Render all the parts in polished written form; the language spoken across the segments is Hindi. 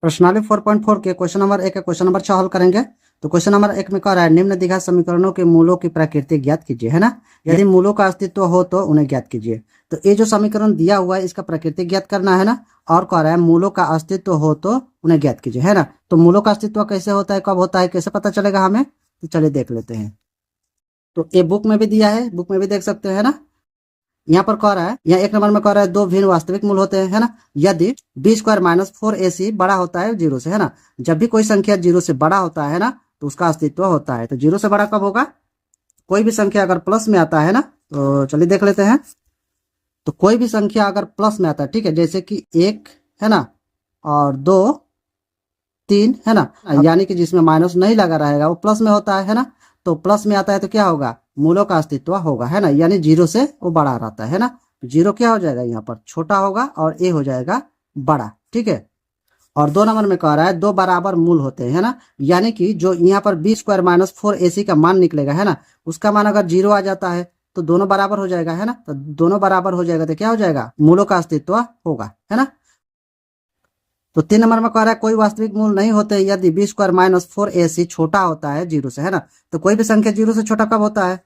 प्रश्नावली 4.4 के क्वेश्चन नंबर 1 क्वेश्चन नंबर 6 हल करेंगे। तो क्वेश्चन नंबर 1 में कह रहा है निम्न द्विघात समीकरणों के मूलों की प्रकृति ज्ञात कीजिए, है ना। यदि मूलों का अस्तित्व हो तो उन्हें ज्ञात कीजिए। तो ये जो समीकरण दिया हुआ है इसका प्रकृति ज्ञात करना है ना, और कह रहा है मूलों का अस्तित्व हो तो उन्हें ज्ञात कीजिए, है ना। तो मूलों का अस्तित्व कैसे होता है, कब होता है, कैसे पता चलेगा हमें, तो चलिए देख लेते हैं। तो ये बुक में भी दिया है, बुक में भी देख सकते हैं ना। यहाँ पर कह रहा है, यहाँ 1 नंबर में कह रहा है दो भिन्न वास्तविक मूल होते हैं, है ना। यदि बी स्क्वायर माइनस 4ac बड़ा होता है 0 से, है ना। जब भी कोई संख्या 0 से बड़ा होता है ना, तो उसका अस्तित्व होता है। तो 0 से बड़ा कब होगा, कोई भी संख्या अगर प्लस में आता है ना, तो चलिए देख लेते हैं। तो कोई भी संख्या अगर प्लस में आता है, ठीक है, जैसे कि 1 है ना, और 2 3 है ना, यानी कि जिसमें माइनस नहीं लगा रहेगा वो प्लस में होता है ना। तो प्लस में आता है तो क्या होगा, मूलों का अस्तित्व होगा, है ना। यानी 0 से वो बड़ा रहता है ना। 0 क्या हो जाएगा, यहाँ पर छोटा होगा और ए हो जाएगा बड़ा, ठीक है। और 2 नंबर में कह रहा है दो बराबर मूल होते हैं, है ना। यानी कि जो यहाँ पर बी स्क्वायर माइनस 4ac का मान निकलेगा, है ना, उसका मान अगर 0 आ जाता है तो दोनों बराबर हो जाएगा, है ना। तो दोनों बराबर हो जाएगा तो क्या हो जाएगा, मूलों का अस्तित्व होगा, है ना। तो 3 नंबर में कह रहा है कोई वास्तविक मूल नहीं होते यदि बी स्क्वायर माइनस 4ac छोटा होता है 0 से, है ना। तो कोई भी संख्या 0 से छोटा कब होता है,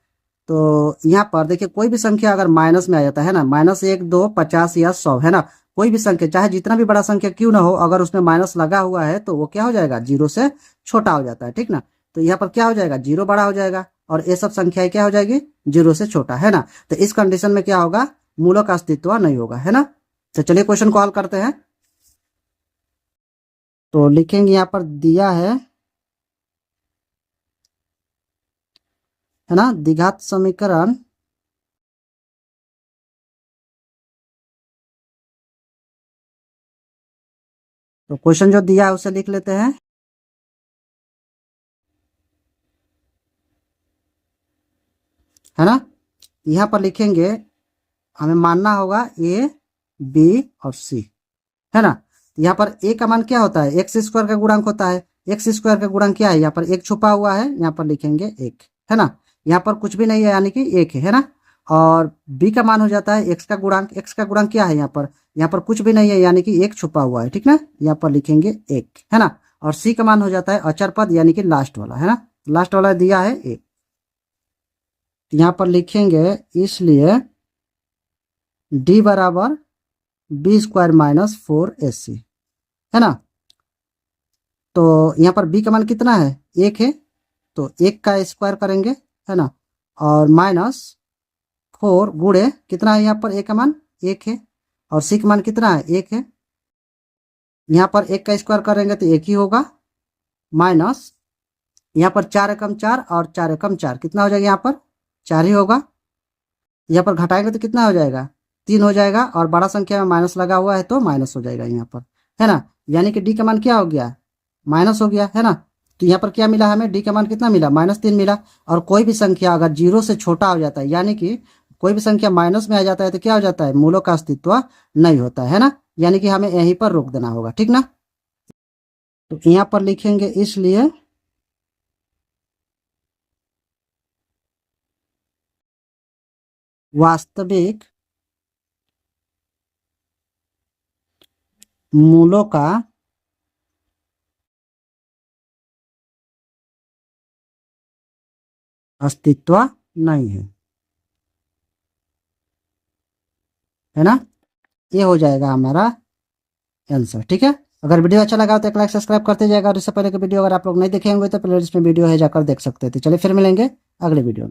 तो यहाँ पर देखिए कोई भी संख्या अगर माइनस में आ जाता है ना, -1 2 50 या 100, है ना, कोई भी संख्या चाहे जितना भी बड़ा संख्या क्यों ना हो, अगर उसमें माइनस लगा हुआ है तो वो क्या हो जाएगा, 0 से छोटा हो जाता है, ठीक ना। तो यहाँ पर क्या हो जाएगा, 0 बड़ा हो जाएगा और ये सब संख्याएं क्या हो जाएगी, 0 से छोटा, है ना। तो इस कंडीशन में क्या होगा, मूलों का अस्तित्व नहीं होगा, है ना। तो चलिए क्वेश्चन को हल करते हैं। तो लिखेंगे, यहाँ पर दिया है ना, द्विघात समीकरण तो क्वेश्चन जो दिया है उसे लिख लेते हैं, है ना। यहाँ पर लिखेंगे, हमें मानना होगा ए बी और सी, है ना। यहाँ पर ए का मान क्या होता है, एक्स स्क्वायर का गुणांक होता है। एक्स स्क्वायर का गुणांक क्या है, यहाँ पर एक छुपा हुआ है, यहाँ पर लिखेंगे एक, है ना। यहाँ पर कुछ भी नहीं है यानी कि एक है ना। और बी का मान हो जाता है एक्स का गुणांक। एक्स का गुणांक क्या है, यहाँ पर कुछ भी नहीं है यानी कि एक छुपा हुआ है, ठीक ना। यहाँ पर लिखेंगे एक, है ना। और सी का मान हो जाता है अचर पद यानी कि लास्ट वाला, है ना। लास्ट वाला दिया है एक, यहाँ पर लिखेंगे इसलिए डी बराबर बी स्क्वायर माइनस 4ac, है ना। तो यहाँ पर बी का मान कितना है, एक है, तो एक का स्क्वायर करेंगे, है ना। और -4 गुणे कितना है, यहाँ पर ए का मान एक है और सी का मान कितना है, एक है। यहाँ पर एक का स्क्वायर करेंगे तो एक ही होगा, माइनस यहाँ पर 4 एकम 4 और 4 एकम 4 कितना हो जाएगा, यहाँ पर 4 ही होगा। यहाँ पर घटाएंगे तो कितना हो जाएगा, 3 हो जाएगा। और बड़ा संख्या में माइनस लगा हुआ है तो माइनस हो जाएगा यहाँ पर, है ना। यानी कि डी का मान क्या हो गया, माइनस हो गया, है ना। तो यहाँ पर क्या मिला हमें, डी का मान कितना मिला, -3 मिला। और कोई भी संख्या अगर 0 से छोटा हो जाता है यानी कि कोई भी संख्या माइनस में आ जाता है तो क्या हो जाता है, मूलों का अस्तित्व नहीं होता है ना। यानी कि हमें यहीं पर रोक देना होगा, ठीक ना। तो यहाँ पर लिखेंगे इसलिए वास्तविक मूलों का अस्तित्व नहीं है ना। ये हो जाएगा हमारा आंसर, ठीक है। अगर वीडियो अच्छा लगा तो एक लाइक सब्सक्राइब करते जाएगा। और इससे पहले की वीडियो अगर आप लोग नहीं देखे होंगे तो प्लेलिस्ट में वीडियो है, जाकर देख सकते थे। चलिए फिर मिलेंगे अगले वीडियो में।